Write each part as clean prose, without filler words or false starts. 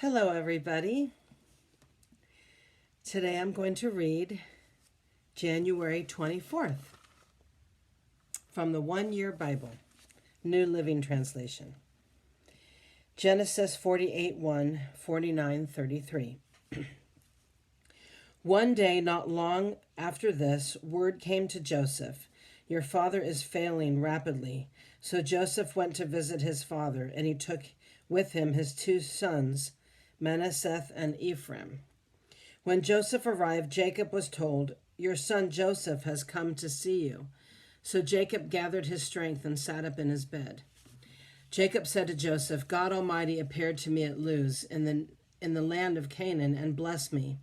Hello, everybody. Today I'm going to read January 24th from the One Year Bible, New Living Translation. Genesis 48:1, 49:33. One day, not long after this, word came to Joseph, "Your father is failing rapidly." So Joseph went to visit his father, and he took with him his two sons, Manasseh and Ephraim. When Joseph arrived, Jacob was told, "Your son Joseph has come to see you." So Jacob gathered his strength and sat up in his bed. Jacob said to Joseph, "God Almighty appeared to me at Luz in the land of Canaan and blessed me.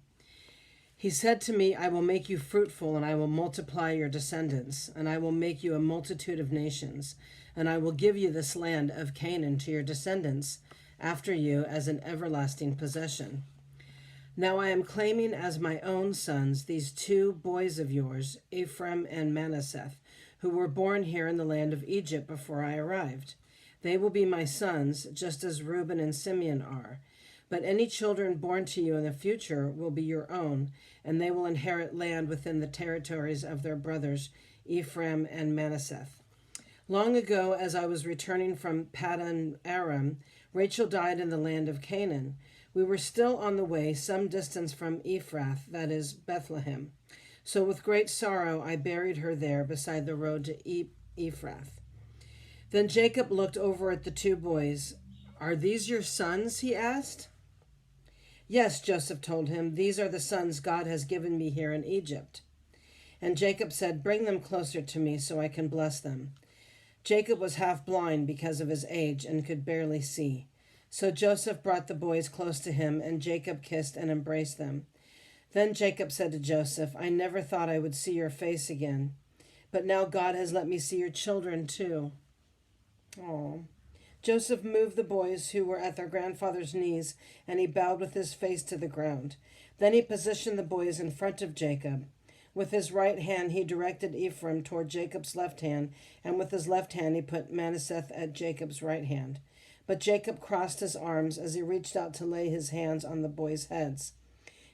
He said to me, 'I will make you fruitful, and I will multiply your descendants, and I will make you a multitude of nations, and I will give you this land of Canaan to your descendants after you as an everlasting possession.' Now I am claiming as my own sons these two boys of yours, Ephraim and Manasseh, who were born here in the land of Egypt before I arrived. They will be my sons, just as Reuben and Simeon are. But any children born to you in the future will be your own, and they will inherit land within the territories of their brothers, Ephraim and Manasseh. Long ago, as I was returning from Paddan Aram, Rachel died in the land of Canaan. We were still on the way some distance from Ephrath, that is, Bethlehem. So with great sorrow I buried her there beside the road to Ephrath." Then Jacob looked over at the two boys. "Are these your sons?" he asked. "Yes," Joseph told him, "these are the sons God has given me here in Egypt." And Jacob said, "Bring them closer to me so I can bless them." Jacob was half blind because of his age and could barely see. So Joseph brought the boys close to him, and Jacob kissed and embraced them. Then Jacob said to Joseph, "I never thought I would see your face again, but now God has let me see your children too." Oh. Joseph moved the boys who were at their grandfather's knees, and he bowed with his face to the ground. Then he positioned the boys in front of Jacob. With his right hand he directed Ephraim toward Jacob's left hand, and with his left hand he put Manasseh at Jacob's right hand. But Jacob crossed his arms as he reached out to lay his hands on the boys' heads.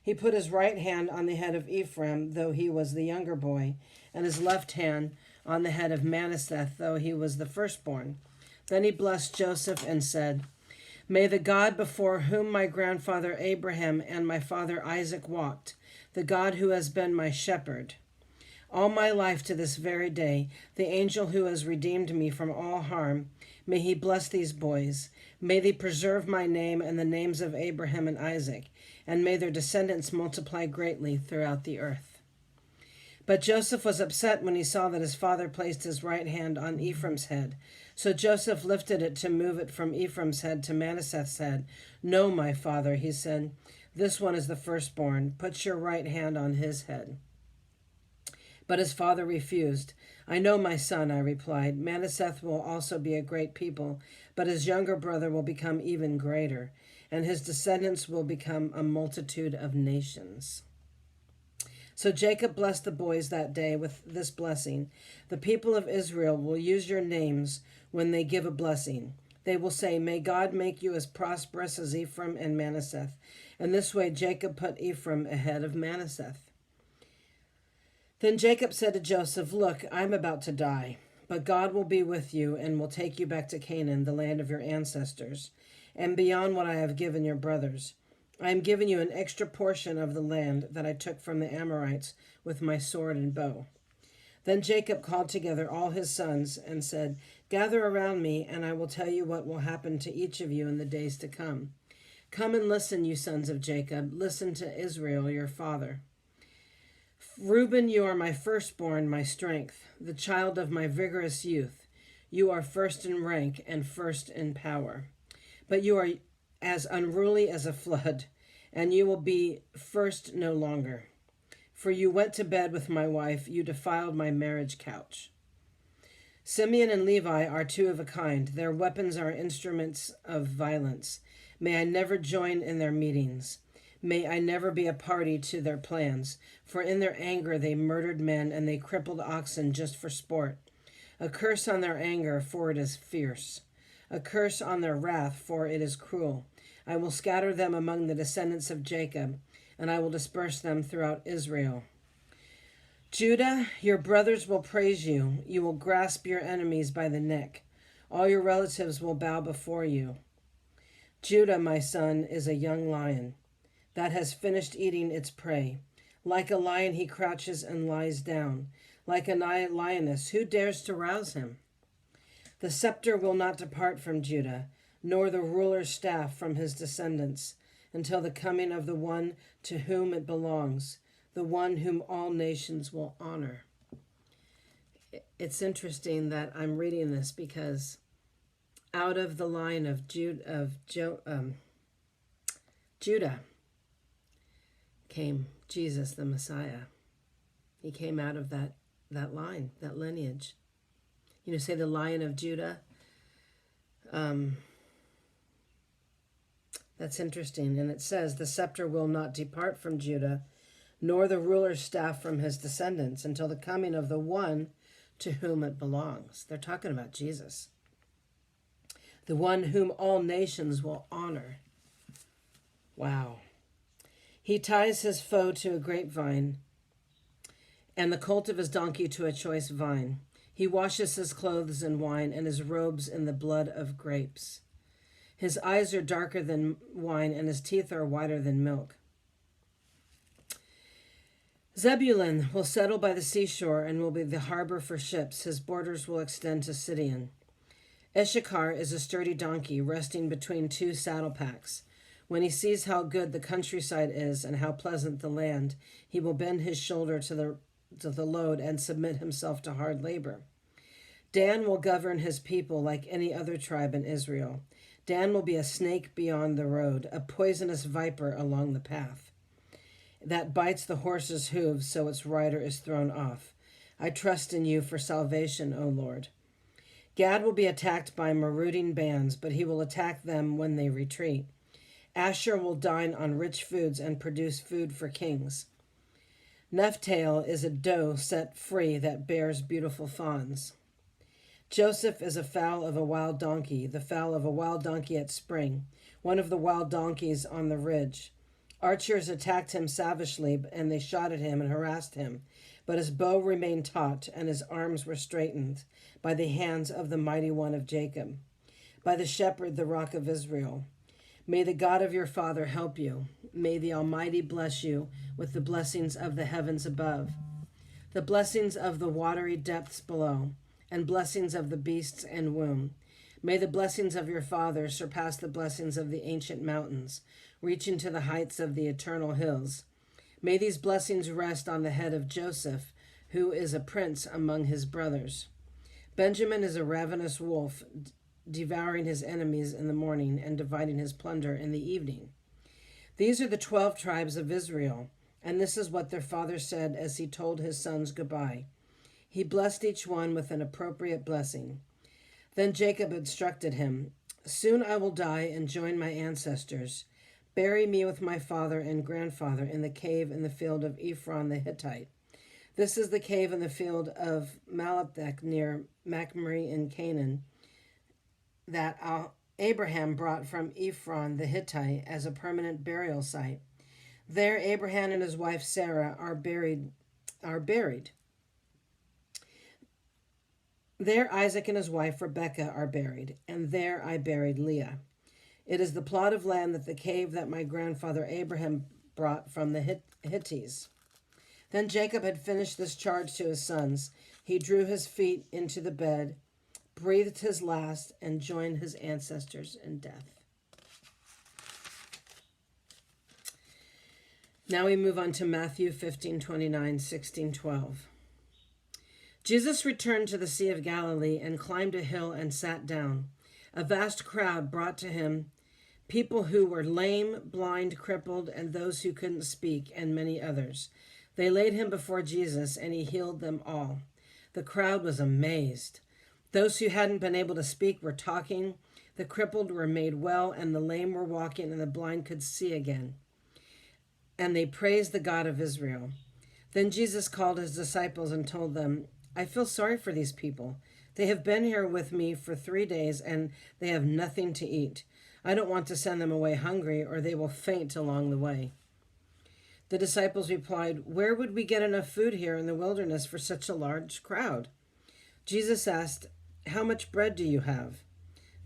He put his right hand on the head of Ephraim, though he was the younger boy, and his left hand on the head of Manasseh, though he was the firstborn. Then he blessed Joseph and said, "May the God before whom my grandfather Abraham and my father Isaac walked, the God who has been my shepherd all my life to this very day, the angel who has redeemed me from all harm, may he bless these boys. May they preserve my name and the names of Abraham and Isaac, and may their descendants multiply greatly throughout the earth." But Joseph was upset when he saw that his father placed his right hand on Ephraim's head. So Joseph lifted it to move it from Ephraim's head to Manasseh's head. "No, my father," he said, "this one is the firstborn. Put your right hand on his head." But his father refused. "I know, my son," I replied. "Manasseh will also be a great people, but his younger brother will become even greater, and his descendants will become a multitude of nations." So Jacob blessed the boys that day with this blessing: "The people of Israel will use your names when they give a blessing. They will say, 'May God make you as prosperous as Ephraim and Manasseh.'" And this way Jacob put Ephraim ahead of Manasseh. Then Jacob said to Joseph, "Look, I'm about to die, but God will be with you and will take you back to Canaan, the land of your ancestors, and beyond what I have given your brothers. I am giving you an extra portion of the land that I took from the Amorites with my sword and bow." Then Jacob called together all his sons and said, "Gather around me, and I will tell you what will happen to each of you in the days to come. Come and listen, you sons of Jacob. Listen to Israel, your father. Reuben, you are my firstborn, my strength, the child of my vigorous youth. You are first in rank and first in power. But you are as unruly as a flood, and you will be first no longer. For you went to bed with my wife, you defiled my marriage couch. Simeon and Levi are two of a kind. Their weapons are instruments of violence. May I never join in their meetings. May I never be a party to their plans. For in their anger they murdered men, and they crippled oxen just for sport. A curse on their anger, for it is fierce. a curse on their wrath, for it is cruel. I will scatter them among the descendants of Jacob, and I will disperse them throughout Israel. Judah, your brothers will praise you. You will grasp your enemies by the neck. All your relatives will bow before you. Judah, my son, is a young lion that has finished eating its prey. Like a lion, he crouches and lies down. Like a lioness, who dares to rouse him? The scepter will not depart from Judah, nor the ruler's staff from his descendants, until the coming of the one to whom it belongs, the one whom all nations will honor. It's interesting that I'm reading this because out of the line of Judah came Jesus, the Messiah. He came out of that line, that lineage. Say the Lion of Judah. That's interesting. And it says, the scepter will not depart from Judah, nor the ruler's staff from his descendants, until the coming of the one to whom it belongs. They're talking about Jesus. The one whom all nations will honor. Wow. He ties his foe to a grapevine, and the colt of his donkey to a choice vine. He washes his clothes in wine, and his robes in the blood of grapes. His eyes are darker than wine, and his teeth are whiter than milk. Zebulun will settle by the seashore and will be the harbor for ships. His borders will extend to Sidon. Issachar is a sturdy donkey resting between two saddle packs. When he sees how good the countryside is and how pleasant the land, he will bend his shoulder to the load and submit himself to hard labor. Dan will govern his people like any other tribe in Israel. Dan will be a snake beyond the road, a poisonous viper along the path that bites the horse's hooves so its rider is thrown off. I trust in you for salvation, O Lord. Gad will be attacked by marauding bands, but he will attack them when they retreat. Asher will dine on rich foods and produce food for kings. Naphtali is a doe set free that bears beautiful fawns. Joseph is a foal of a wild donkey, the foal of a wild donkey at spring, one of the wild donkeys on the ridge. Archers attacked him savagely, and they shot at him and harassed him. But his bow remained taut, and his arms were straightened by the hands of the mighty one of Jacob, by the shepherd, the rock of Israel. May the God of your father help you. May the Almighty bless you with the blessings of the heavens above, the blessings of the watery depths below, and blessings of the beasts and womb. May the blessings of your father surpass the blessings of the ancient mountains, reaching to the heights of the eternal hills. May these blessings rest on the head of Joseph, who is a prince among his brothers. Benjamin is a ravenous wolf, devouring his enemies in the morning and dividing his plunder in the evening. These are the 12 tribes of Israel, and this is what their father said as he told his sons goodbye. He blessed each one with an appropriate blessing. Then Jacob instructed him, soon I will die and join my ancestors. Bury me with my father and grandfather in the cave in the field of Ephron the Hittite. This is the cave in the field of Malabek near Mamre in Canaan that Abraham brought from Ephron the Hittite as a permanent burial site. There Abraham and his wife Sarah are buried. There Isaac and his wife Rebekah are buried, and there I buried Leah. It is the plot of land that the cave that my grandfather Abraham brought from the Hittites. Then Jacob had finished this charge to his sons. He drew his feet into the bed, breathed his last, and joined his ancestors in death. Now we move on to Matthew 15:29, 16:12. Jesus returned to the Sea of Galilee and climbed a hill and sat down. A vast crowd brought to him people who were lame, blind, crippled, and those who couldn't speak, and many others. They laid him before Jesus, and he healed them all. The crowd was amazed. Those who hadn't been able to speak were talking, the crippled were made well, and the lame were walking, and the blind could see again. And they praised the God of Israel. Then Jesus called his disciples and told them, I feel sorry for these people. They have been here with me for 3 days, and they have nothing to eat. I don't want to send them away hungry, or they will faint along the way." The disciples replied, "Where would we get enough food here in the wilderness for such a large crowd?" Jesus asked, "How much bread do you have?"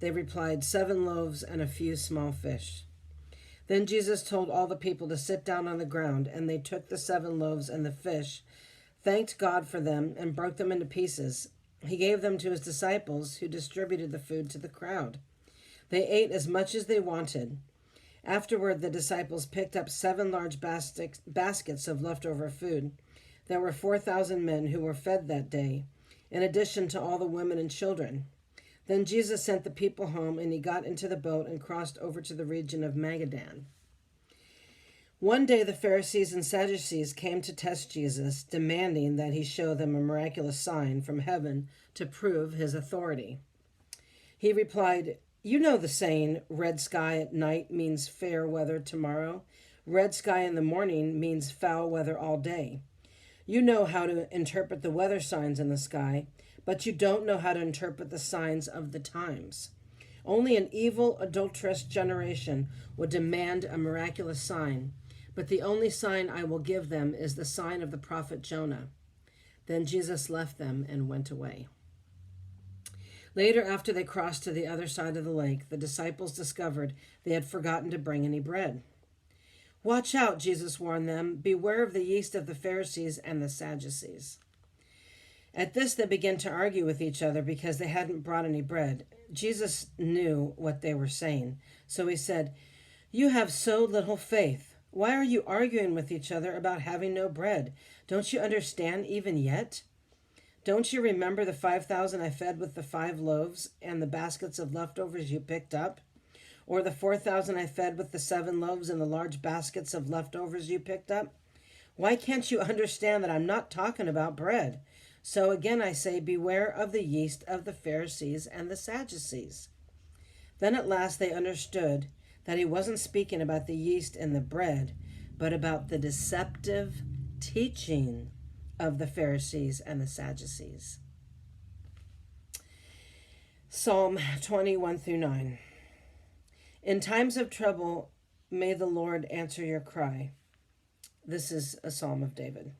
They replied, 7 loaves and a few small fish. Then Jesus told all the people to sit down on the ground, and they took the 7 loaves and the fish, thanked God for them, and broke them into pieces. He gave them to his disciples, who distributed the food to the crowd. They ate as much as they wanted. Afterward, the disciples picked up 7 large baskets of leftover food. There were 4,000 men who were fed that day, in addition to all the women and children. Then Jesus sent the people home, and he got into the boat and crossed over to the region of Magadan. One day the Pharisees and Sadducees came to test Jesus, demanding that he show them a miraculous sign from heaven to prove his authority. He replied, "You know the saying, 'Red sky at night means fair weather tomorrow. Red sky in the morning means foul weather all day.' You know how to interpret the weather signs in the sky, but you don't know how to interpret the signs of the times. Only an evil, adulterous generation would demand a miraculous sign, but the only sign I will give them is the sign of the prophet Jonah." Then Jesus left them and went away. Later, after they crossed to the other side of the lake, the disciples discovered they had forgotten to bring any bread. "Watch out," Jesus warned them. "Beware of the yeast of the Pharisees and the Sadducees." At this, they began to argue with each other because they hadn't brought any bread. Jesus knew what they were saying, so he said, "You have so little faith. Why are you arguing with each other about having no bread? Don't you understand even yet? Don't you remember the 5,000 I fed with the 5 loaves and the baskets of leftovers you picked up? Or the 4,000 I fed with the 7 loaves and the large baskets of leftovers you picked up? Why can't you understand that I'm not talking about bread? So again I say, beware of the yeast of the Pharisees and the Sadducees." Then at last they understood that he wasn't speaking about the yeast in the bread, but about the deceptive teaching of the Pharisees and the Sadducees. Psalm 21 through 9. In times of trouble, may the Lord answer your cry. This is a psalm of David.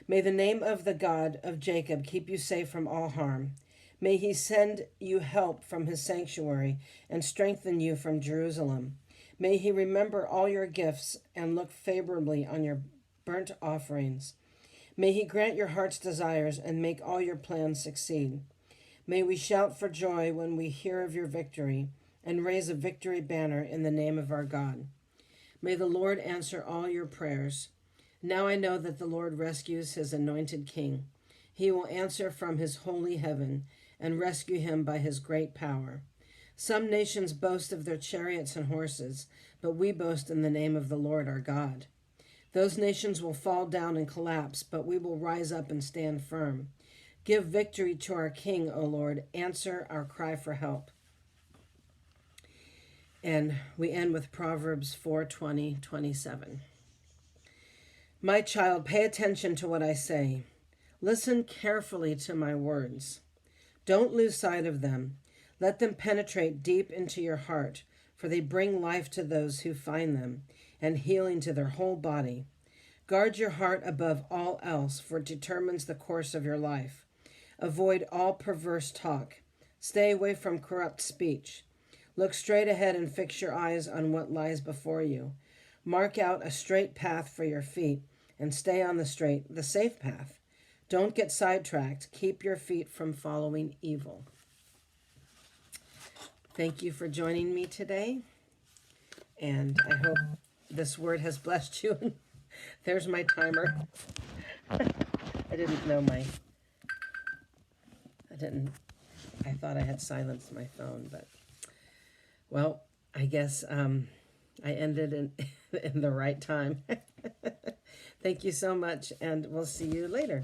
May the name of the God of Jacob keep you safe from all harm. May he send you help from his sanctuary and strengthen you from Jerusalem. May he remember all your gifts and look favorably on your burnt offerings. May he grant your heart's desires and make all your plans succeed. May we shout for joy when we hear of your victory and raise a victory banner in the name of our God. May the Lord answer all your prayers. Now I know that the Lord rescues his anointed king. He will answer from his holy heaven and rescue him by his great power. Some nations boast of their chariots and horses, but we boast in the name of the Lord our God. Those nations will fall down and collapse, but we will rise up and stand firm. Give victory to our King, O Lord. Answer our cry for help. And we end with Proverbs 4:20-27. My child, pay attention to what I say. Listen carefully to my words. Don't lose sight of them. Let them penetrate deep into your heart, for they bring life to those who find them and healing to their whole body. Guard your heart above all else, for it determines the course of your life. Avoid all perverse talk. Stay away from corrupt speech. Look straight ahead and fix your eyes on what lies before you. Mark out a straight path for your feet and stay on the safe path. Don't get sidetracked. Keep your feet from following evil. Thank you for joining me today, and I hope this word has blessed you. There's my timer. I thought I had silenced my phone, but, well, I guess I ended in the right time. Thank you so much, and we'll see you later.